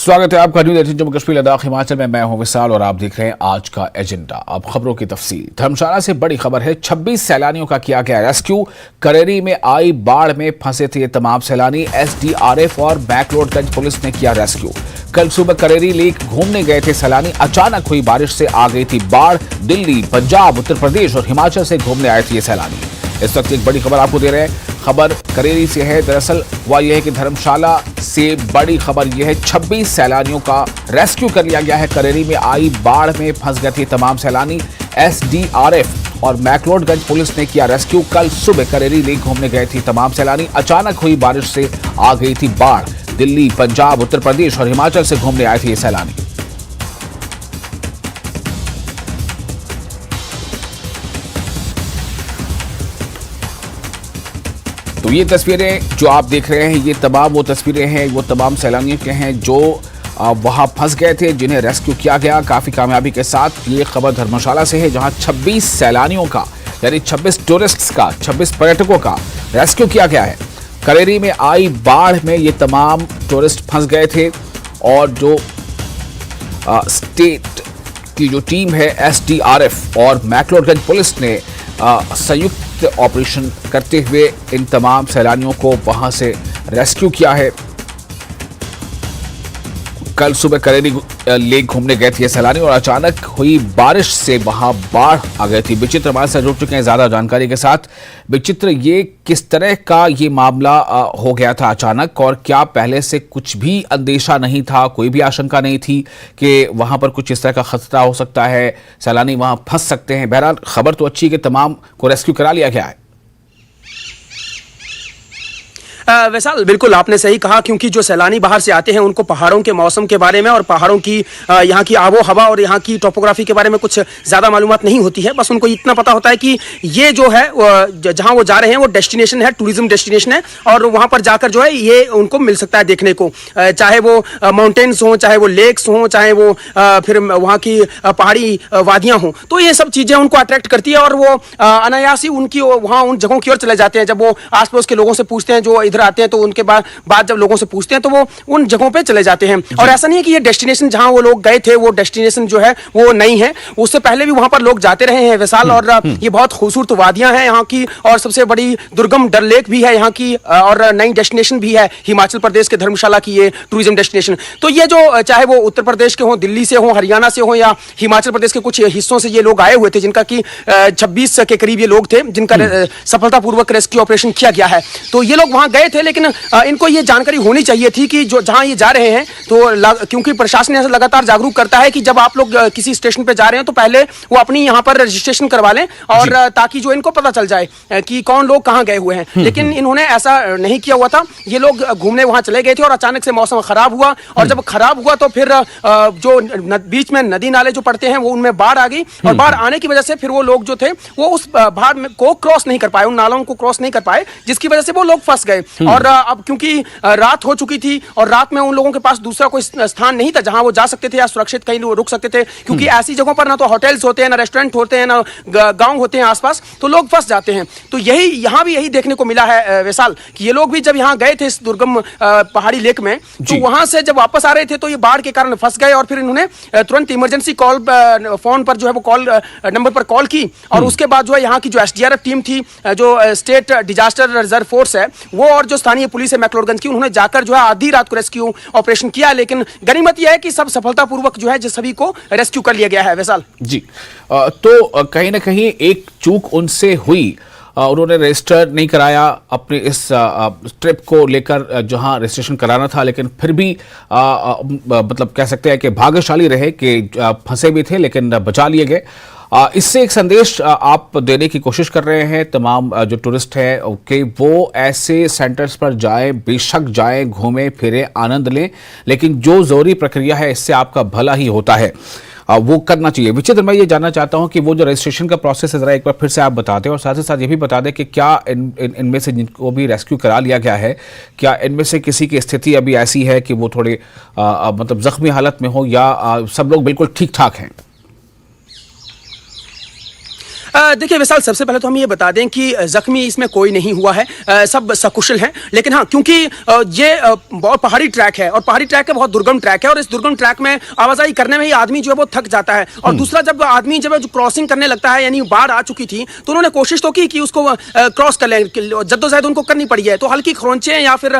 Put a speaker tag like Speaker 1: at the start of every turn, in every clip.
Speaker 1: स्वागत है आपका न्यूज़ 18 जम्मू कश्मीर लद्दाख हिमाचल में। मैं हूं विशाल और आप देख रहे हैं आज का एजेंडा। अब खबरों की तफसील। धर्मशाला से बड़ी खबर है, 26 सैलानियों का किया गया रेस्क्यू। करेरी में आई बाढ़ में फंसे थे ये तमाम सैलानी। एसडीआरएफ और मैक्लोडगंज पुलिस ने किया रेस्क्यू। कल सुबह करेरी लेक घूमने गए थे सैलानी, अचानक हुई बारिश से आ गई थी बाढ़। दिल्ली, पंजाब, उत्तर प्रदेश और हिमाचल से घूमने आए थे ये सैलानी। इस वक्त एक बड़ी खबर आपको दे रहे हैं, खबर करेरी से है। दरअसल हुआ यह है कि धर्मशाला से बड़ी खबर यह है, 26 सैलानियों का रेस्क्यू कर लिया गया है। करेरी में आई बाढ़ में फंस गए थे तमाम सैलानी। एसडीआरएफ और मैक्लोडगंज पुलिस ने किया रेस्क्यू। कल सुबह करेरी लेक घूमने गए थे तमाम सैलानी, अचानक हुई बारिश से आ गई थी बाढ़। दिल्ली, पंजाब, उत्तर प्रदेश और हिमाचल से घूमने आए थे ये सैलानी। तो ये तस्वीरें जो आप देख रहे हैं, ये तमाम वो तस्वीरें हैं, वो तमाम सैलानियों के हैं जो वहां फंस गए थे, जिन्हें रेस्क्यू किया गया काफी कामयाबी के साथ। ये खबर धर्मशाला से है, जहां 26 सैलानियों का यानी 26 टूरिस्ट्स का, 26 पर्यटकों का रेस्क्यू किया गया है। करेरी में आई बाढ़ में ये तमाम टूरिस्ट फंस गए थे और जो स्टेट की जो टीम है एसडीआरएफ और मैक्लोडगंज पुलिस ने संयुक्त ऑपरेशन करते हुए इन तमाम सैलानियों को वहां से रेस्क्यू किया है। कल सुबह करेरी लेक घूमने गए थे सैलानी और अचानक हुई बारिश से वहां बाढ़ आ गई थी। विचित्र हमारे साथ जुड़ चुके हैं ज्यादा जानकारी के साथ। विचित्र, ये किस तरह का ये मामला हो गया था अचानक, और क्या पहले से कुछ भी अंदेशा नहीं था, कोई भी आशंका नहीं थी कि वहां पर कुछ इस तरह का खतरा हो सकता है, सैलानी वहां फंस सकते हैं? बहरहाल खबर तो अच्छी है कि तमाम को रेस्क्यू करा लिया गया है।
Speaker 2: वैसाल, बिल्कुल आपने सही कहा, क्योंकि जो सैलानी बाहर से आते हैं उनको पहाड़ों के मौसम के बारे में और पहाड़ों की यहाँ की आबो हवा और यहाँ की टोपोग्राफी के बारे में कुछ ज़्यादा मालूमात नहीं होती है। बस उनको इतना पता होता है कि ये जो है जहाँ वो जा रहे हैं वो डेस्टिनेशन है, टूरिज्म डेस्टिनेशन है, और वहाँ पर जाकर जो है ये उनको मिल सकता है देखने को, चाहे वो माउंटेन्स हों, चाहे वो लेक्स हों, चाहे वो फिर वहाँ की पहाड़ी वादियाँ हों। तो ये सब चीज़ें उनको अट्रैक्ट करती है और वो अनायास ही उनकी वहाँ उन जगहों की ओर चले जाते हैं। जब वो आस पड़ोस के लोगों से पूछते हैं, जो इधर आते हैं, तो उनके बाद जब लोगों से पूछते हैं तो वो उन जगहों पे चले जाते हैं। और ऐसा नहीं है कि ये डेस्टिनेशन जहां वो लोग गए थे वो डेस्टिनेशन जो है वो नहीं है, उससे पहले भी वहां पर लोग जाते रहे हैं विशाल। और ये बहुत खूबसूरत वादियां हैं यहाँ की, और सबसे बड़ी दुर्गम डल लेक भी है यहाँ की, और नई डेस्टिनेशन भी है हिमाचल प्रदेश के धर्मशाला की ये टूरिज्म डेस्टिनेशन। तो ये जो चाहे वो उत्तर प्रदेश के हों, दिल्ली से हों, हरियाणा से हों, या हिमाचल प्रदेश के कुछ हिस्सों से ये लोग आए हुए थे, जिनका कि 26 के करीब ये लोग थे, जिनका सफलतापूर्वक रेस्क्यू ऑपरेशन किया गया है। तो ये लोग वहां गए थे, लेकिन इनको ये जानकारी होनी चाहिए थी कि जो जहां ये जा रहे हैं, तो क्योंकि प्रशासन ऐसा लगातार जागरूक करता है कि जब आप लोग किसी स्टेशन पे जा रहे हैं तो पहले वो अपनी यहां पर रजिस्ट्रेशन करवा लें, और ताकि जो इनको पता चल जाए कि कौन लोग कहां गए हुए हैं। लेकिन इन्होंने ऐसा नहीं किया हुआ था। ये लोग घूमने वहां चले गए थे और अचानक से मौसम खराब हुआ, और जब खराब हुआ तो फिर जो बीच में नदी नाले जो पड़ते हैं वो उनमें बाढ़ आ गई, और बाढ़ आने की वजह से फिर वो लोग जो थे वो उस बाढ़ को क्रॉस नहीं कर पाए, उन नालों को क्रॉस नहीं कर पाए, जिसकी वजह से वो लोग फंस गए। और अब क्योंकि रात हो चुकी थी और रात में उन लोगों के पास दूसरा कोई स्थान नहीं था जहां वो जा सकते थे या सुरक्षित कहीं रुक सकते थे, क्योंकि ऐसी जगहों पर ना तो होटल्स होते हैं, ना रेस्टोरेंट होते हैं, ना गांव होते हैं आसपास, तो लोग फंस जाते हैं। तो यहां भी यही देखने को मिला है विशाल, कि ये लोग भी जब यहां गए थे इस दुर्गम पहाड़ी लेक में, तो वहां से जब वापस आ रहे थे तो ये बाढ़ के कारण फंस गए, और फिर इन्होंने तुरंत इमरजेंसी कॉल फोन पर जो है वो कॉल नंबर पर कॉल की, और उसके बाद जो है यहाँ की जो एसडीआरएफ टीम थी, जो स्टेट डिजास्टर रिजर्व फोर्स है वो, और जो स्थानीय पुलिस है मैक्लोडगंज की, उन्होंने जाकर जो है आधी रात को रेस्क्यू ऑपरेशन किया। लेकिन गनीमत यह है कि सब सफलतापूर्वक जो है सभी को रेस्क्यू कर लिया गया है वैसाल
Speaker 1: जी। तो कहीं ना कहीं एक चूक उनसे हुई, उन्होंने रजिस्टर नहीं कराया अपने इस ट्रिप को लेकर जहां रजिस्ट्रेशन कराना था, लेकिन फिर भी मतलब कह सकते हैं कि भाग्यशाली रहे कि फंसे भी थे लेकिन बचा लिए गए। इससे एक संदेश आप देने की कोशिश कर रहे हैं तमाम जो टूरिस्ट हैं कि वो ऐसे सेंटर्स पर जाएं, बेशक जाएं, घूमें फिरें, आनंद लें, लेकिन जो ज़रूरी प्रक्रिया है इससे आपका भला ही होता है, वो करना चाहिए। विचित्र, मैं ये जानना चाहता हूं कि वो जो रजिस्ट्रेशन का प्रोसेस है ज़रा एक बार फिर से आप बता दें, और साथ ही साथ ये भी बता दें कि क्या इनमें से जिनको भी रेस्क्यू करा लिया गया है, क्या इनमें से किसी की स्थिति अभी ऐसी है कि वो थोड़े मतलब जख्मी हालत में हो, या सब लोग बिल्कुल ठीक ठाक हैं?
Speaker 2: देखिए विशाल, सबसे पहले तो हम ये बता दें कि जख्मी इसमें कोई नहीं हुआ है, सब सकुशल हैं। लेकिन हाँ, क्योंकि ये बहुत पहाड़ी ट्रैक है और पहाड़ी ट्रैक है, बहुत दुर्गम ट्रैक है और इस दुर्गम ट्रैक में आवाजाही करने में ही आदमी जो है वो थक जाता है। और दूसरा, जब आदमी जब क्रॉसिंग करने लगता है, यानी बाढ़ आ चुकी थी तो उन्होंने कोशिश तो की कि उसको क्रॉस कर लें, जद्दोजहद उनको करनी पड़ी है, तो हल्की खरोंचे या फिर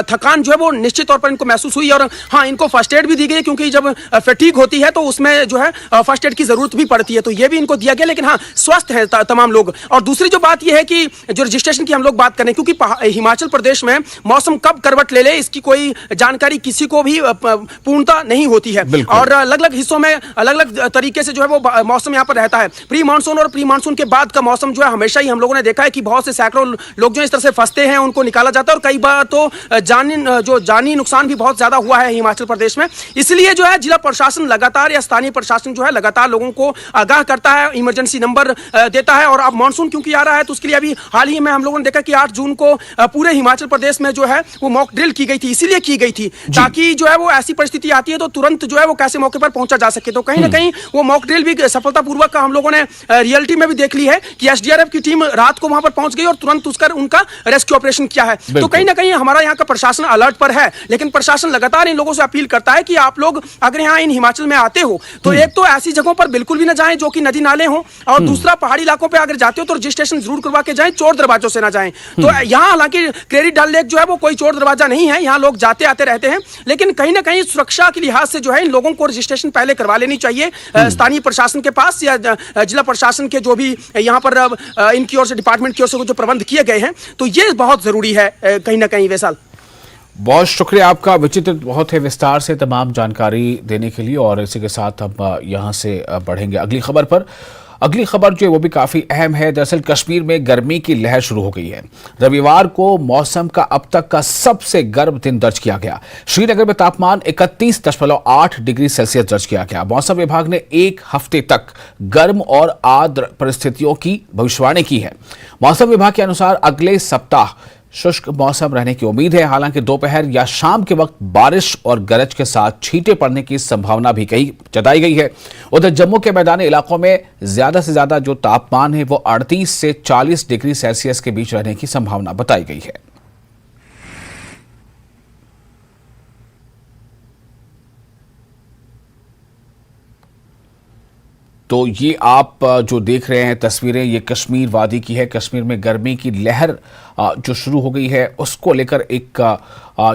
Speaker 2: थकान जो है वो निश्चित तौर पर इनको महसूस हुई। और हाँ, इनको फर्स्ट एड भी दी गई, क्योंकि जब फटीग होती है तो उसमें जो है फर्स्ट एड की जरूरत भी पड़ती है, तो ये भी इनको दिया गया। लेकिन हाँ, स्वस्थ है तमाम लोग। और दूसरी जो बात यह है कि जो रजिस्ट्रेशन की हम लोग बात करें, क्योंकि हिमाचल प्रदेश में मौसम कब करवट ले ले इसकी कोई जानकारी किसी को भी पूर्णता नहीं होती है, और अलग अलग हिस्सों में अलग अलग तरीके से जो है वो मौसम यहाँ पर रहता है। प्री मानसून और प्री मानसून के बाद का मौसम जो है, हमेशा ही हम लोगों ने देखा है कि बहुत से सैकड़ों लोग जो इस तरह से फंसते हैं, उनको निकाला जाता है, और कई बार तो जानी नुकसान भी बहुत ज्यादा हुआ है हिमाचल प्रदेश में। इसलिए जो है जिला प्रशासन लगातार या स्थानीय प्रशासन जो है लगातार लोगों को आगाह करता है, इमरजेंसी नंबर देता है। और अब मानसून क्योंकि आ रहा है तो उसके लिए अभी हाल ही में हम लोगों ने देखा कि 8 जून को पूरे हिमाचल प्रदेश में जो है वो मॉक ड्रिल की गई थी। इसीलिए की गई थी ताकि जो है वो ऐसी परिस्थिति आती है तो तुरंत जो है वो कैसे मौके पर पहुंचा जा सके। तो कहीं ना कहीं वो मॉक ड्रिल भी सफलतापूर्वक हम लोगों ने रियलिटी में भी देख ली है कि एसडीआरएफ की टीम रात को वहां पर पहुंच गई और तुरंत उनका रेस्क्यू ऑपरेशन किया है। तो कहीं ना कहीं हमारा यहाँ का प्रशासन अलर्ट पर है, लेकिन प्रशासन लगातार इन लोगों से अपील करता है कि आप लोग अगर यहाँ इन हिमाचल में आते हो तो एक तो ऐसी जगहों पर बिल्कुल भी ना जाएं जो कि नदी नाले हो, और दूसरा पहाड़ी इलाकों पे अगर जाते हो तो रजिस्ट्रेशन जरूर करवा के जाएं, चोर दरवाजों से ना जाएं। तो यहाँ हालांकि क्रेरी डल लेक जो है वो कोई चोर दरवाजा नहीं है, यहाँ लोग जाते आते रहते हैं, लेकिन कहीं ना कहीं सुरक्षा के लिहाज से जो है इन लोगों को रजिस्ट्रेशन पहले करवा लेनी चाहिए स्थानीय प्रशासन के पास या जिला प्रशासन के जो भी यहाँ पर इनकी ओर से डिपार्टमेंट की ओर से जो प्रबंध किए गए हैं। तो ये बहुत जरूरी है कहीं ना कहीं। वैसाल,
Speaker 1: बहुत शुक्रिया आपका, विचित्र बहुत है विस्तार से तमाम जानकारी देने के लिए। और इसी के साथ हम यहाँ से बढ़ेंगे अगली खबर पर। अगली खबर जो है वो भी काफ़ी अहम है। दरअसल कश्मीर में गर्मी की लहर शुरू हो गई है। रविवार को मौसम का अब तक का सबसे गर्म दिन दर्ज किया गया। श्रीनगर में तापमान 31.8 डिग्री सेल्सियस दर्ज किया गया। मौसम विभाग ने एक हफ्ते तक गर्म और आर्द्र परिस्थितियों की भविष्यवाणी की है। मौसम विभाग के अनुसार अगले सप्ताह शुष्क मौसम रहने की उम्मीद है। हालांकि दोपहर या शाम के वक्त बारिश और गरज के साथ छींटे पड़ने की संभावना भी जताई गई है। उधर जम्मू के मैदानी इलाकों में ज्यादा से ज्यादा जो तापमान है वो 38 से 40 डिग्री सेल्सियस के बीच रहने की संभावना बताई गई है। तो ये आप जो देख रहे हैं तस्वीरें, ये कश्मीर वादी की है। कश्मीर में गर्मी की लहर जो शुरू हो गई है उसको लेकर एक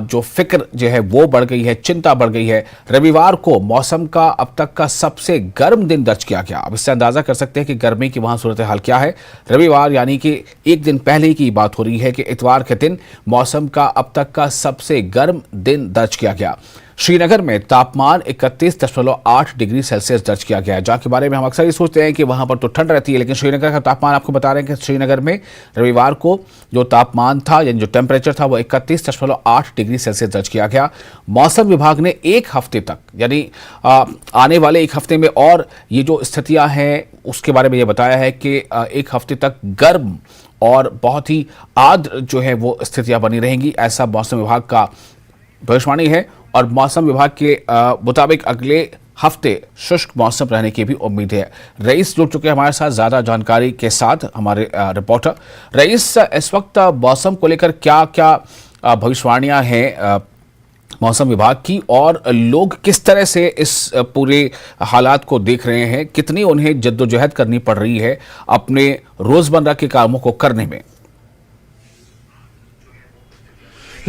Speaker 1: जो फिक्र जो है वो बढ़ गई है, चिंता बढ़ गई है। रविवार को मौसम का अब तक का सबसे गर्म दिन दर्ज किया गया। अब इससे अंदाजा कर सकते हैं कि गर्मी की वहां सूरत हाल क्या है। रविवार यानी कि एक दिन पहले की बात हो रही है कि इतवार के दिन मौसम का अब तक का सबसे गर्म दिन दर्ज किया गया। श्रीनगर में तापमान 31.8 डिग्री सेल्सियस दर्ज किया गया है। जहाँ के बारे में हम अक्सर ही सोचते हैं कि वहां पर तो ठंड रहती है, लेकिन श्रीनगर का तापमान आपको बता रहे हैं कि श्रीनगर में रविवार को जो तापमान था यानी जो टेम्परेचर था वो 31.8 डिग्री सेल्सियस दर्ज किया गया। मौसम विभाग ने एक हफ्ते तक यानी आने वाले एक हफ्ते में और ये जो स्थितियां हैं उसके बारे में ये बताया है कि एक हफ्ते तक गर्म और बहुत ही आर्द्र जो है वो स्थितियां बनी रहेंगी, ऐसा मौसम विभाग का भविष्यवाणी है। और मौसम विभाग के मुताबिक अगले हफ्ते शुष्क मौसम रहने की भी उम्मीद है। रईस जुड़ चुके हैं हमारे साथ ज्यादा जानकारी के साथ, हमारे रिपोर्टर। रईस, इस वक्त मौसम को लेकर क्या क्या भविष्यवाणियां हैं मौसम विभाग की, और लोग किस तरह से इस पूरे हालात को देख रहे हैं, कितनी उन्हें जद्दोजहद करनी पड़ रही है अपने रोजमर्रा के कामों को करने में?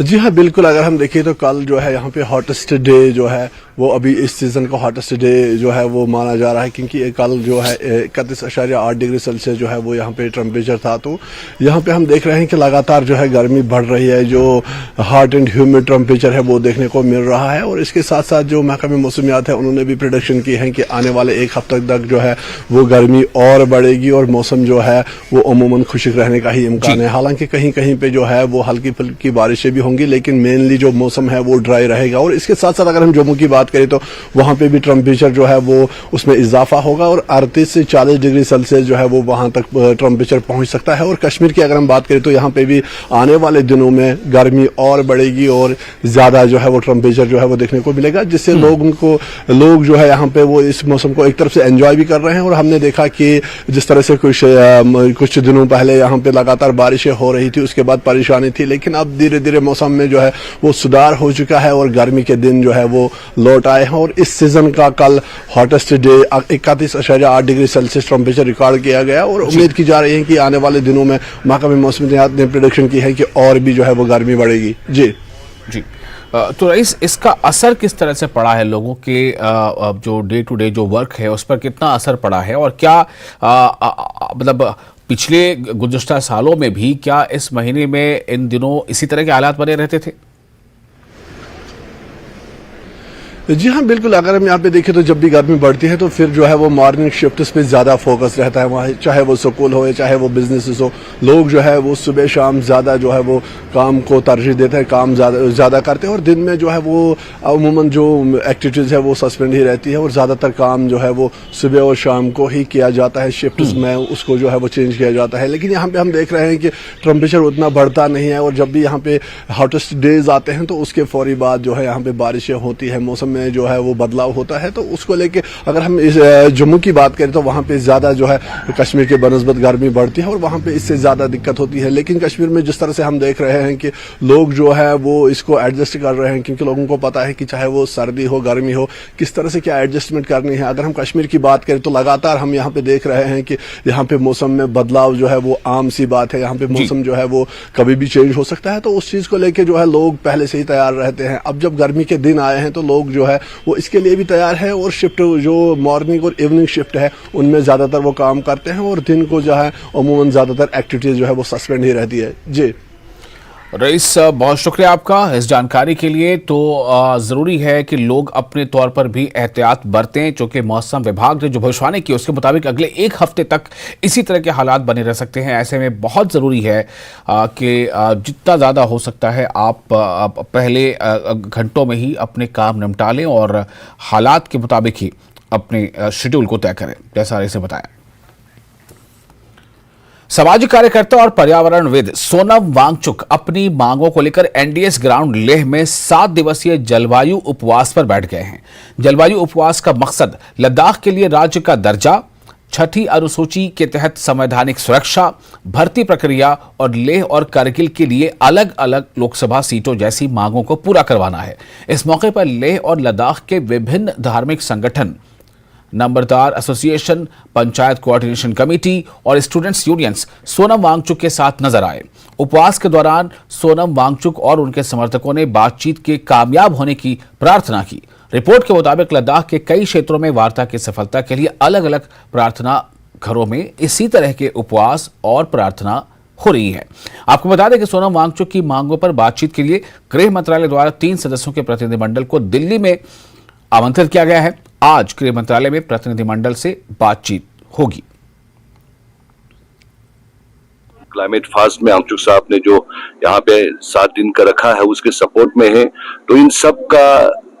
Speaker 3: जी हाँ, बिल्कुल। अगर हम देखें तो कल जो है यहाँ पे हॉटेस्ट डे जो है वो अभी इस सीज़न का हॉटेस्ट डे जो है वो माना जा रहा है, क्योंकि कल जो है 31.8 डिग्री सेल्सियस जो है वो यहाँ पे टेम्परेचर था। तो यहाँ पे हम देख रहे हैं कि लगातार जो है गर्मी बढ़ रही है, जो हॉट एंड ह्यूमिड टेम्परेचर है वो देखने को मिल रहा है। और इसके साथ साथ जो महकमे मौसमियात है उन्होंने भी प्रेडिक्शन की है कि आने वाले एक हफ्ते तक जो है वो गर्मी और बढ़ेगी और मौसम जो है वो अमूमन खुशक रहने का ही इम्कान है। हालांकि कहीं कहीं पे जो है वो हल्की फुल्की बारिशें भी होंगी, लेकिन मेनली जो मौसम है वो ड्राई रहेगा। और इसके साथ साथ अगर हम जम्मू की बात बात करें तो वहाँ पे भी टेम्परेचर जो है वो उसमें इजाफा होगा और 38 से 40 डिग्री सेल्सियस जो है वो वहाँ तक टेम्परेचर पहुँच सकता है। और कश्मीर की अगर हम बात करें तो यहाँ पे भी आने वाले दिनों में गर्मी और बढ़ेगी और ज़्यादा जो है वो टेम्परेचर जो है वो देखने को मिलेगा, जिससे लोग जो है यहाँ पे वो इस मौसम को एक तरफ से एंजॉय भी कर रहे हैं। और हमने देखा कि जिस तरह से कुछ दिनों पहले यहाँ पे लगातार बारिशें हो रही थी, उसके बाद परेशानी थी, लेकिन अब धीरे धीरे मौसम में जो है वो सुधार हो चुका है और गर्मी के दिन जो है वो लौट आए हैं। और इस सीजन का कल hottest day 31.8 degree Celsius temperature record किया गया और उम्मीद की जा रही है कि आने वाले दिनों में महकमे मौसमियात ने प्रेडिक्शन की है कि और भी जो है वो गर्मी बढ़ेगी। जी
Speaker 1: जी। तो रईस, इसका असर किस तरह से पड़ा है लोगों के जो डे टू डे जो वर्क है उस पर कितना असर पड़ा है, और क्या मतलब पिछले गुज़श्ता सालों में भी क्या इस महीने में इन दिनों इसी तरह के हालात बने रहते थे?
Speaker 3: जी हाँ, बिल्कुल। अगर हम यहाँ पे देखें तो जब भी गर्मी बढ़ती है तो फिर जो है वो मॉर्निंग शिफ्ट्स पे ज़्यादा फोकस रहता है वहाँ, चाहे वो स्कूल हो चाहे वो बिजनेसेस हो। लोग जो है वो सुबह शाम ज़्यादा जो है वो काम को तरजीह देते हैं, काम ज़्यादा करते हैं और दिन में जो है वो अमूमन जो एक्टिविटीज़ है वो सस्पेंड ही रहती है और ज़्यादातर काम जो है वो सुबह और शाम को ही किया जाता है, शिफ्ट्स में उसको जो है वो चेंज किया जाता है। लेकिन यहाँ पे हम देख रहे हैं कि टेम्परेचर उतना बढ़ता नहीं है और जब भी यहाँ पे हॉटेस्ट डेज आते हैं तो उसके फौरी बाद जो है यहाँ पे बारिशें होती है, मौसम में जो है वो बदलाव होता है। तो उसको लेके अगर हम इस जम्मू की बात करें तो वहाँ पे ज़्यादा जो है कश्मीर के बनस्बत गर्मी बढ़ती है और वहाँ पे इससे ज़्यादा दिक्कत होती है। लेकिन कश्मीर में जिस तरह से हम देख रहे हैं कि लोग जो है वो इसको एडजस्ट कर रहे हैं, क्योंकि लोगों को पता है कि चाहे वो सर्दी हो गर्मी हो किस तरह से क्या एडजस्टमेंट करनी है। अगर हम कश्मीर की बात करें तो लगातार हम यहाँ पे देख रहे हैं कि यहाँ पे मौसम में बदलाव जो है वो आम सी बात है। यहाँ पे मौसम जो है वो कभी भी चेंज हो सकता है, तो उस चीज़ को लेके जो है लोग पहले से ही तैयार रहते हैं। अब जब गर्मी के दिन आए हैं तो लोग जो है वो इसके लिए भी तैयार है और शिफ्ट जो मॉर्निंग और इवनिंग शिफ्ट है उनमें ज़्यादातर वो काम करते हैं और दिन को जो है अमूमन ज़्यादातर एक्टिविटीज़ जो है वो सस्पेंड ही रहती है। जी
Speaker 1: रईस, बहुत शुक्रिया आपका इस जानकारी के लिए। तो ज़रूरी है कि लोग अपने तौर पर भी एहतियात बरतें, चूँकि मौसम विभाग ने जो भविष्यवाणी की उसके मुताबिक अगले एक हफ्ते तक इसी तरह के हालात बने रह सकते हैं। ऐसे में बहुत ज़रूरी है कि जितना ज़्यादा हो सकता है आप पहले घंटों में ही अपने काम निपटा लें और हालात के मुताबिक ही अपने शेड्यूल को तय करें, जैसा इसे बताया। सामाजिक कार्यकर्ता और पर्यावरणविद सोनम वांगचुक अपनी मांगों को लेकर एनडीएस ग्राउंड लेह में 7 दिवसीय जलवायु उपवास पर बैठ गए हैं। जलवायु उपवास का मकसद लद्दाख के लिए राज्य का दर्जा, 6ठी अनुसूची के तहत संवैधानिक सुरक्षा, भर्ती प्रक्रिया और लेह और कारगिल के लिए अलग अलग लोकसभा सीटों जैसी मांगों को पूरा करवाना है। इस मौके पर लेह और लद्दाख के विभिन्न धार्मिक संगठन, नंबरदार एसोसिएशन, पंचायत कोऑर्डिनेशन कमेटी और स्टूडेंट्स यूनियंस सोनम वांगचुक के साथ नजर आए। उपवास के दौरान सोनम वांगचुक और उनके समर्थकों ने बातचीत के कामयाब होने की प्रार्थना की। रिपोर्ट के मुताबिक लद्दाख के कई क्षेत्रों में वार्ता की सफलता के लिए अलग अलग प्रार्थना घरों में इसी तरह के उपवास और प्रार्थना हो रही है। आपको बता दें कि सोनम वांगचुक की मांगों पर बातचीत के लिए गृह मंत्रालय द्वारा 3 सदस्यों के प्रतिनिधिमंडल को दिल्ली में आमंत्रित किया गया है। आज गृह मंत्रालय में प्रतिनिधिमंडल से बातचीत होगी।
Speaker 4: क्लाइमेट फास्ट में वांगचुक साहब ने जो यहाँ पे 7 दिन का रखा है उसके सपोर्ट में है। तो इन सब का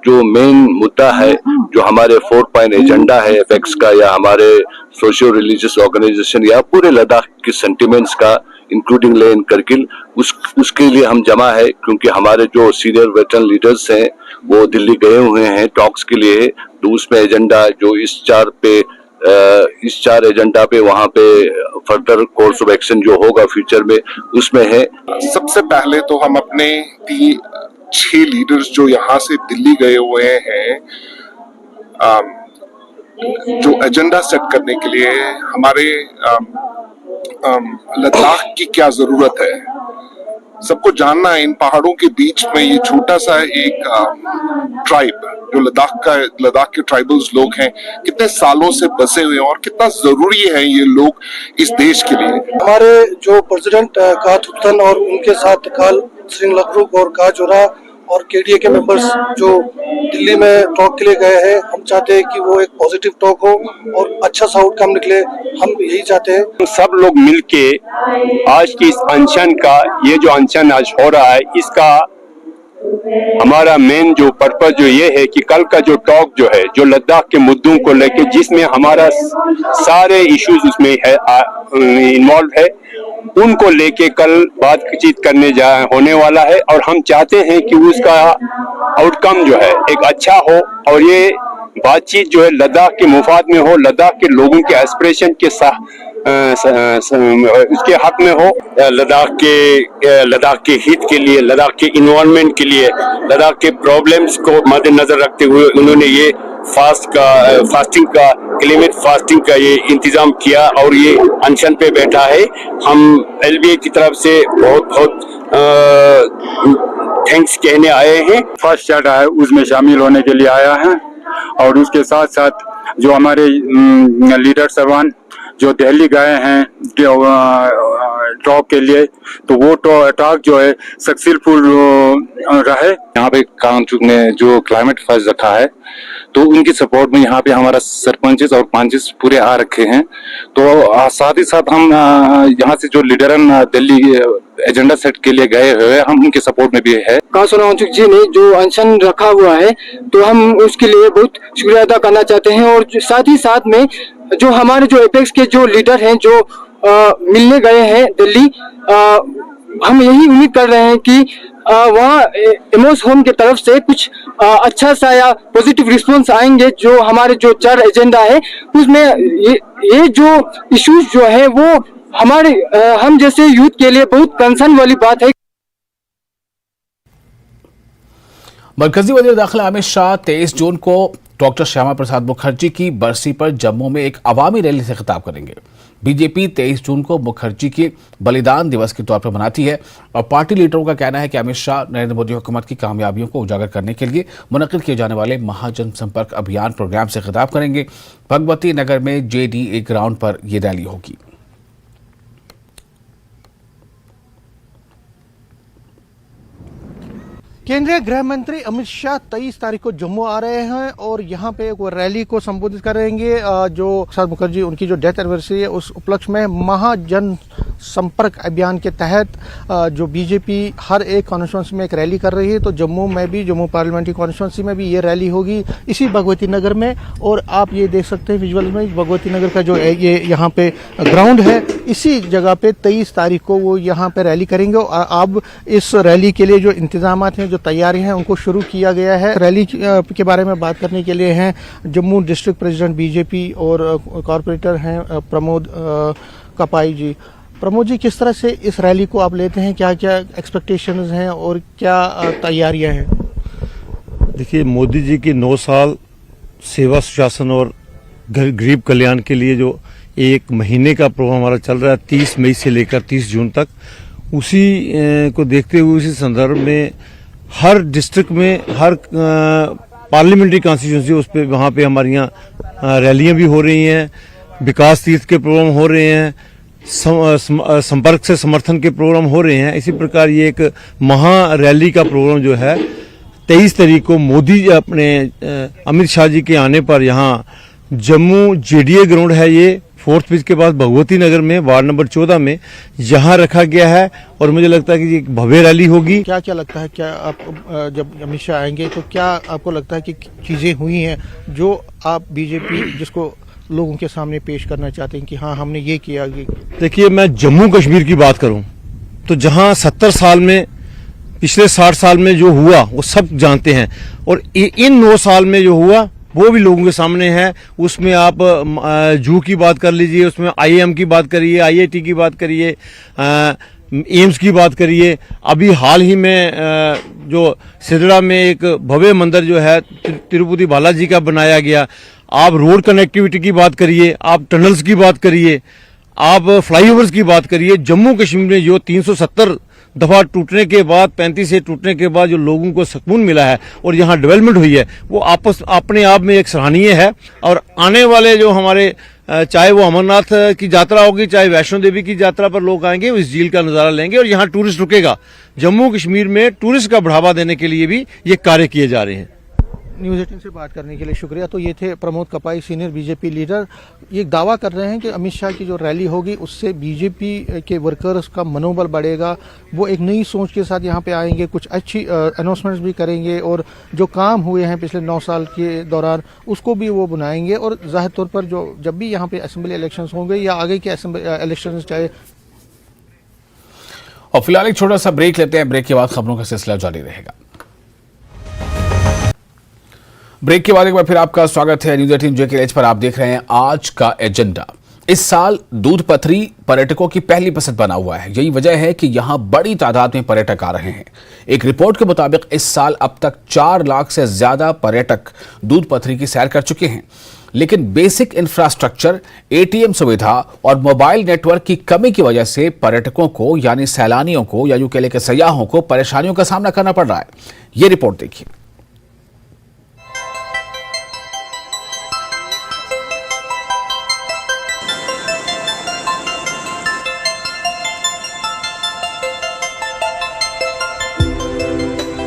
Speaker 4: जो मेन मुद्दा है, जो हमारे 4 पॉइंट एजेंडा है एपेक्स का या हमारे सोशियो रिलीजियस ऑर्गेनाइजेशन या पूरे लद्दाख के सेंटिमेंट्स का इंक्लूडिंग लेह एंड करगिल, उसके लिए हम जमा है। क्योंकि हमारे जो सीनियर वेटरन लीडर्स हैं वो दिल्ली गए हुए हैं टॉक्स के लिए। तो उसमें एजेंडा जो इस 4 एजेंडा पे वहाँ पे फर्दर कोर्स ऑफ एक्शन जो होगा फ्यूचर में उसमें है।
Speaker 5: सबसे पहले तो हम अपने 6 लीडर्स जो यहाँ से दिल्ली गए हुए हैं, जो एजेंडा सेट करने के लिए हमारे लद्दाख की क्या जरूरत है, सबको जानना है। इन पहाड़ों के बीच में ये छोटा सा एक ट्राइब जो लद्दाख के ट्राइबल्स लोग हैं, कितने सालों से बसे हुए हैं और कितना जरूरी है ये लोग इस देश के लिए।
Speaker 6: हमारे जो प्रेसिडेंट काथुक्तन और उनके साथ काल सिंह लकरुक और काजोरा और केडीए के मेंबर्स जो दिल्ली में टॉक के लिए गए हैं, हम चाहते हैं कि वो एक पॉजिटिव टॉक हो और अच्छा सा आउटकम निकले। हम यही चाहते हैं।
Speaker 7: सब लोग मिलके आज की इस अनशन का, ये जो अनशन आज हो रहा है, इसका हमारा मेन जो पर्पस जो ये है कि कल का जो टॉक जो है, जो लद्दाख के मुद्दों को लेके, जिसमें हमारा सारे इश्यूज उसमें है इन्वॉल्व है, उनको लेके कल बातचीत होने वाला है। और हम चाहते हैं कि उसका आउटकम जो है एक अच्छा हो और ये बातचीत जो है लद्दाख के मुफाद में हो, लद्दाख के लोगों के एस्पिरेशन के साथ उसके हक में हो। लद्दाख के हित के लिए, लद्दाख के इन्वायरमेंट के लिए, लद्दाख के प्रॉब्लम्स को मद्देनजर रखते हुए उन्होंने ये फास्टिंग का क्लाइमेट फास्टिंग का ये इंतजाम किया और ये अनशन पे बैठा है। हम एलबीए की तरफ से बहुत थैंक्स कहने आए हैं।
Speaker 8: फर्स्ट चार्टर है उसमें शामिल होने के लिए आया है और उसके साथ साथ जो हमारे लीडर सरवान जो दिल्ली गए हैं टॉक के लिए, तो वो टॉक जो है सक्सेसफुल रहे।
Speaker 9: यहाँ पे कांगचुक ने जो क्लाइमेट फर्स्ट रखा है, तो उनकी सपोर्ट में यहाँ पे हमारा सरपंचेस और पंचेस पूरे आ रखे हैं। तो साथ ही साथ हम यहाँ से जो लीडरन दिल्ली एजेंडा सेट के लिए गए हुए, हम उनके सपोर्ट में भी है।
Speaker 10: कांगचुक वांगचुक जी ने जो अनशन रखा हुआ है, तो हम उसके लिए बहुत शुक्रिया अदा करना चाहते हैं। और साथ ही साथ में जो हमारे जो एपेक्स के जो लीडर हैं जो मिलने गए हैं दिल्ली, हम यही उम्मीद कर रहे हैं कि वहाँ एमोस होम की तरफ से कुछ अच्छा सा या पॉजिटिव रिस्पांस आएंगे। जो हमारे जो 4 एजेंडा है उसमें ये जो इश्यूज जो है वो हमारे हम जैसे यूथ के लिए बहुत कंसर्न वाली बात है।
Speaker 1: मरकजी वज़ीर दाखिला अमित शाह 23 जून को डॉक्टर श्यामा प्रसाद मुखर्जी की बरसी पर जम्मू में एक अवामी रैली से खिताब करेंगे। बीजेपी 23 जून को मुखर्जी के बलिदान दिवस के तौर पर मनाती है और पार्टी लीडरों का कहना है कि अमित शाह नरेंद्र मोदी हुकूमत की कामयाबियों को उजागर करने के लिए मुनक्किद किए जाने वाले महाजन संपर्क अभियान प्रोग्राम से खिताब करेंगे। भगवती नगर में JDA ग्राउंड पर यह रैली होगी।
Speaker 11: केंद्रीय गृह मंत्री अमित शाह 23 तारीख को जम्मू आ रहे हैं और यहाँ पे एक रैली को संबोधित करेंगे। जो प्रसाद मुखर्जी उनकी जो डेथ एनिवर्सरी है उस उपलक्ष्य में महाजन संपर्क अभियान के तहत जो बीजेपी हर एक कॉन्स्टिट्यूंसी में एक रैली कर रही है, तो जम्मू में भी, जम्मू पार्लियामेंट्री कॉन्स्टिट्यूंसी में भी ये रैली होगी इसी भगवती नगर में। और आप ये देख सकते हैं विजुअल में, भगवती नगर का जो ये यहाँ पे ग्राउंड है, इसी जगह पे 23 तारीख को वो यहाँ पे रैली करेंगे। और अब इस रैली के लिए जो इंतजाम हैं, जो तैयारी हैं, उनको शुरू किया गया है। रैली के बारे में बात करने के लिए हैं जम्मू डिस्ट्रिक्ट प्रेसिडेंट बीजेपी और कॉरपोरेटर हैं प्रमोद कपाई जी। प्रमोद जी, किस तरह से इस रैली को आप लेते हैं, क्या क्या एक्सपेक्टेशंस हैं और क्या तैयारियां हैं?
Speaker 12: देखिए, मोदी जी की 9 साल सेवा सुशासन और गरीब कल्याण के लिए जो 1 महीने का प्रोग्राम हमारा चल रहा है 30 मई से लेकर 30 जून तक, उसी को देखते हुए उसी संदर्भ में हर डिस्ट्रिक्ट में हर पार्लियामेंट्री कॉन्स्टिट्यूंसी उस पे वहाँ पे हमारी यहाँ रैलियाँ भी हो रही हैं, विकास तीर्थ के प्रोग्राम हो रहे हैं, संपर्क से समर्थन के प्रोग्राम हो रहे हैं। इसी प्रकार ये एक महा रैली का प्रोग्राम जो है 23 तारीख को मोदी अपने अमित शाह जी के आने पर यहाँ जम्मू JDA ग्राउंड है, ये 4th पेज के पास भगवती नगर में वार्ड नंबर 14 में यहाँ रखा गया है। और मुझे लगता है कि ये भव्य रैली होगी।
Speaker 11: क्या क्या लगता है, क्या आप जब अमित शाह आएंगे तो क्या आपको लगता है कि चीजें हुई हैं जो आप बीजेपी जिसको लोगों के सामने पेश करना चाहते हैं कि हाँ हमने ये किया?
Speaker 12: देखिए, मैं जम्मू कश्मीर की बात करूं तो जहां 70 साल में, पिछले 60 साल में जो हुआ वो सब जानते हैं, और इन 9 साल में जो हुआ वो भी लोगों के सामने है। उसमें आप जू की बात कर लीजिए, उसमें IIM की बात करिए, IIT की बात करिए, एम्स की बात करिए। अभी हाल ही में जो सिदड़ा में एक भव्य मंदिर जो है तिरुपति बालाजी का बनाया गया। आप रोड कनेक्टिविटी की बात करिए, आप टनल्स की बात करिए, आप फ्लाईओवर्स की बात करिए। जम्मू कश्मीर में जो 370 दफा टूटने के बाद, 35 से टूटने के बाद जो लोगों को सुकून मिला है और यहाँ डेवलपमेंट हुई है, वो अपने आप में एक सराहनीय है। और आने वाले जो हमारे, चाहे वो अमरनाथ की यात्रा होगी, चाहे वैष्णो देवी की यात्रा पर लोग आएंगे, इस झील का नजारा लेंगे और यहाँ टूरिस्ट रुकेगा। जम्मू कश्मीर में टूरिस्ट का बढ़ावा देने के लिए भी ये कार्य किए जा रहे हैं।
Speaker 11: न्यूज़ 18 से बात करने के लिए शुक्रिया। तो ये थे Pramod Kapai, senior BJP leader. ये दावा कर रहे हैं कि अमित शाह की जो रैली होगी उससे बीजेपी के वर्कर्स का मनोबल बढ़ेगा। वो एक नई सोच के साथ यहाँ पे आएंगे, कुछ अच्छी अनाउंसमेंट्स भी करेंगे और जो काम हुए हैं पिछले 9 साल के दौरान उसको भी वो बनाएंगे। और जाहिर तौर पर जो जब भी यहाँ पे असेंबली इलेक्शंस होंगे या आगे के इलेक्शंस चाहे।
Speaker 1: और फिलहाल एक छोटा सा ब्रेक लेते हैं। ब्रेक के बाद खबरों का सिलसिला जारी रहेगा। ब्रेक के बाद एक बार फिर आपका स्वागत है न्यूज़ 18 जेके एच पर। आप देख रहे हैं आज का एजेंडा। इस साल दूध पथरी पर्यटकों की पहली पसंद बना हुआ है। यही वजह है कि यहां बड़ी तादाद में पर्यटक आ रहे हैं। एक रिपोर्ट के मुताबिक इस साल अब तक 4 लाख से ज्यादा पर्यटक दूध पथरी की सैर कर चुके हैं। लेकिन बेसिक इंफ्रास्ट्रक्चर, एटीएम सुविधा और मोबाइल नेटवर्क की कमी की वजह से पर्यटकों को यानी सैलानियों को या यूं कह लें कि सयाहों को परेशानियों का सामना करना पड़ रहा है। ये रिपोर्ट देखिए।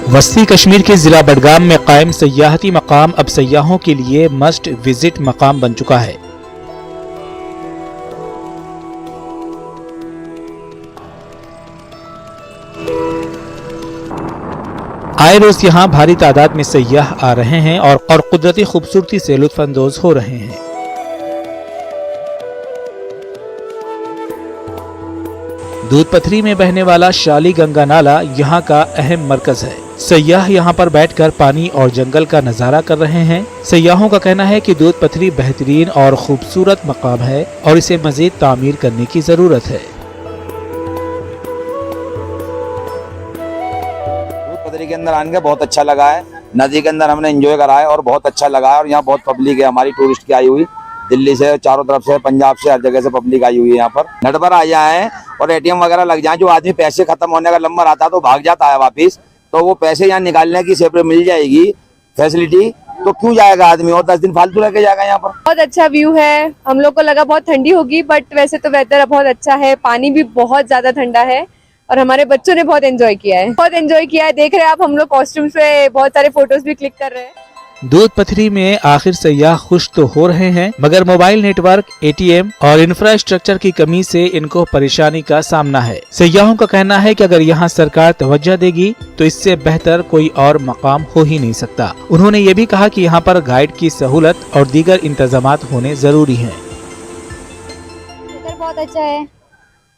Speaker 13: वस्ती कश्मीर के जिला बडगाम में कायम सयाहती मकाम अब सयाहों के लिए मस्ट विजिट मकाम बन चुका है। आए रोज यहाँ भारी तादाद में सयाह आ रहे हैं और कुदरती खूबसूरती से लुत्फानंदोज हो रहे हैं। दूध पथरी में बहने वाला शाली गंगा नाला यहाँ का अहम मरकज है। सयाह यहाँ पर बैठकर पानी और जंगल का नजारा कर रहे हैं। सयाहों का कहना है कि दूध पथरी बेहतरीन और खूबसूरत मकाम है और इसे मजीद तामीर करने की जरूरत है।
Speaker 14: दूध पथरी के अंदर आने का बहुत अच्छा लगा है। नदी के अंदर हमने एंजॉय करा है और बहुत अच्छा लगा है। और यहाँ बहुत पब्लिक है हमारी टूरिस्ट की आई हुई, दिल्ली से, चारों तरफ से, पंजाब से, हर जगह से पब्लिक आई हुई है। यहाँ पर नेट पर आ जाए और एटीएम वगैरह लग जाए। जो आदमी पैसे खत्म होने का नंबर आता है तो भाग जाता है वापिस, तो वो पैसे यहाँ निकालने की सेपरेट मिल जाएगी फैसिलिटी, तो क्यों जाएगा आदमी और 10 दिन फालतू लेके जाएगा। यहाँ पर
Speaker 15: बहुत अच्छा व्यू है। हम लोग को लगा बहुत ठंडी होगी, बट वैसे तो वेदर बहुत अच्छा है। पानी भी बहुत ज्यादा ठंडा है और हमारे बच्चों ने बहुत एंजॉय किया है। देख रहे हैं आप, हम लोग कॉस्ट्यूम्स पे बहुत सारे फोटोज भी क्लिक कर रहे हैं।
Speaker 13: दूध पथरी में आखिर सयाह खुश तो हो रहे हैं, मगर मोबाइल नेटवर्क, एटीएम और इंफ्रास्ट्रक्चर की कमी से इनको परेशानी का सामना है। सयाहों का कहना है कि अगर यहाँ सरकार तवज्जो देगी तो इससे बेहतर कोई और मकाम हो ही नहीं सकता। उन्होंने ये भी कहा कि यहाँ पर गाइड की सहूलत और दीगर इंतजामात होने जरूरी हैं।
Speaker 16: बहुत अच्छा है,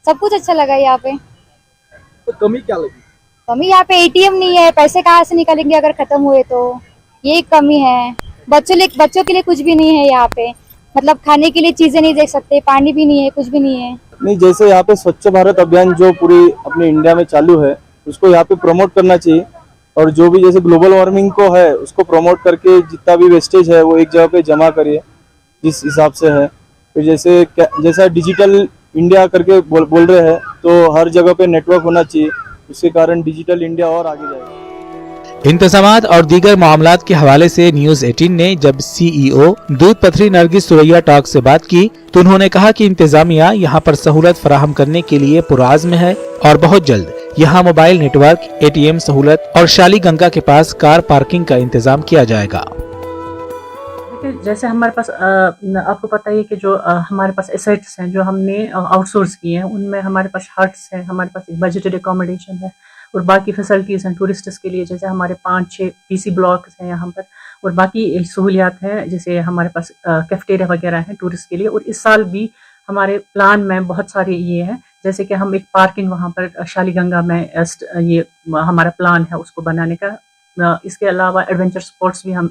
Speaker 16: सब कुछ अच्छा लगा यहाँ पे।
Speaker 2: तो कमी क्या लगी?
Speaker 16: कमी यहाँ पे एटीएम नहीं है, पैसे कहाँ से निकालेंगे अगर खत्म हुए तो, ये कमी है। बच्चों के लिए कुछ भी नहीं है यहाँ पे, मतलब खाने के लिए चीजें नहीं देख सकते, पानी भी नहीं है, कुछ भी नहीं है।
Speaker 17: नहीं, जैसे यहाँ पे स्वच्छ भारत अभियान जो पूरी अपने इंडिया में चालू है उसको यहाँ पे प्रमोट करना चाहिए। और जो भी जैसे ग्लोबल वार्मिंग को है उसको प्रमोट करके जितना भी वेस्टेज है वो एक जगह पे जमा करिए जिस हिसाब से है। फिर जैसा डिजिटल इंडिया करके बोल रहे हैं तो हर जगह पे नेटवर्क होना चाहिए, उसके कारण डिजिटल इंडिया और आगे जाएगा।
Speaker 13: इंतजामात और दीगर मामलात के हवाले से न्यूज़ 18 ने जब सीईओ दूध पथरी नरगिस सुरैया टॉक से बात की तो उन्होंने कहा कि इंतजामिया यहाँ पर सहूलत फराहम करने के लिए पुरआज़्म है और बहुत जल्द यहाँ मोबाइल नेटवर्क, एटीएम सहूलत और शाली गंगा के पास कार पार्किंग का इंतजाम किया जाएगा।
Speaker 18: जैसे हमारे पास आपको पता ही है कि जो हमारे पास एसेट्स हैं जो हमने आउटसोर्स किए हैं, उनमें हमारे पास हट्स हैं, हमारे पास एक बजटेड अकोमोडेशन है और बाकी फैसिलिटीज़ हैं टूरिस्ट्स के लिए। जैसे हमारे 5-6 पीसी ब्लॉक्स हैं यहाँ पर और बाकी सहूलियात हैं, जैसे हमारे पास कैफेटेरिया वगैरह हैं टूरिस्ट के लिए। और इस साल भी हमारे प्लान में बहुत सारे ये हैं, जैसे कि हम एक पार्किंग वहाँ पर शालीगंगा में ये हमारा प्लान है उसको बनाने का। इसके अलावा एडवेंचर स्पोर्ट्स भी हम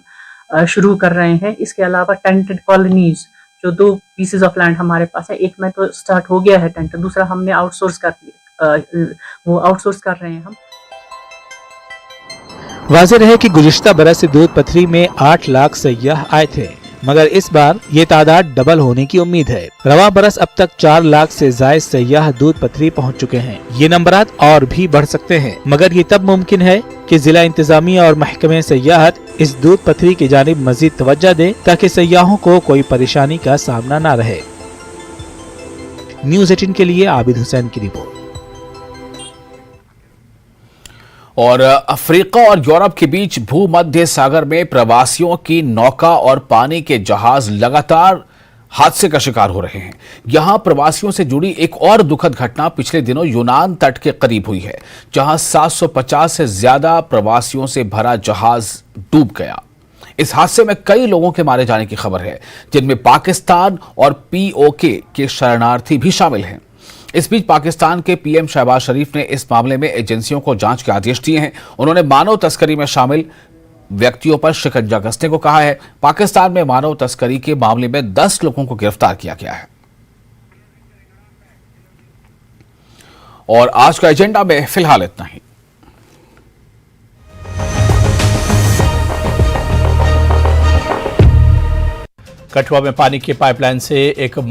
Speaker 18: शुरू कर रहे हैं। इसके अलावा टेंटेड कॉलोनीज जो 2 पीसेज ऑफ लैंड हमारे पास है, एक में तो स्टार्ट हो गया है टेंट, दूसरा हमने आउटसोर्स कर रहे हैं हम।
Speaker 13: वाज़ेह रहे कि गुज़िश्ता बरस से दूध पथरी में 8 लाख सयाह आए थे, मगर इस बार ये तादाद डबल होने की उम्मीद है। रवा बरस अब तक 4 लाख से ज़ायद सयाह दूध पथरी पहुंच चुके हैं। ये नंबरात और भी बढ़ सकते हैं, मगर ये तब मुमकिन है कि जिला इंतजामिया और महकमे सयाहत इस दूध पथरी की जानिब मजीद तवज्जो दे ताकि सयाहों को कोई परेशानी का सामना न रहे। न्यूज़ 18 के लिए आबिद हुसैन की रिपोर्ट।
Speaker 1: और अफ्रीका और यूरोप के बीच भूमध्य सागर में प्रवासियों की नौका और पानी के जहाज लगातार हादसे का शिकार हो रहे हैं। यहां प्रवासियों से जुड़ी एक और दुखद घटना पिछले दिनों यूनान तट के करीब हुई है, जहां 750 से ज्यादा प्रवासियों से भरा जहाज डूब गया। इस हादसे में कई लोगों के मारे जाने की खबर है, जिनमें पाकिस्तान और पीओके के शरणार्थी भी शामिल हैं। इस बीच पाकिस्तान के पीएम शहबाज शरीफ ने इस मामले में एजेंसियों को जांच के आदेश दिए हैं। उन्होंने मानव तस्करी में शामिल व्यक्तियों पर शिकंजा कसने को कहा है। पाकिस्तान में मानव तस्करी के मामले में 10 लोगों को गिरफ्तार किया गया है। और आज का एजेंडा में फिलहाल इतना ही।
Speaker 19: कठुआ में पानी की पाइपलाइन से एक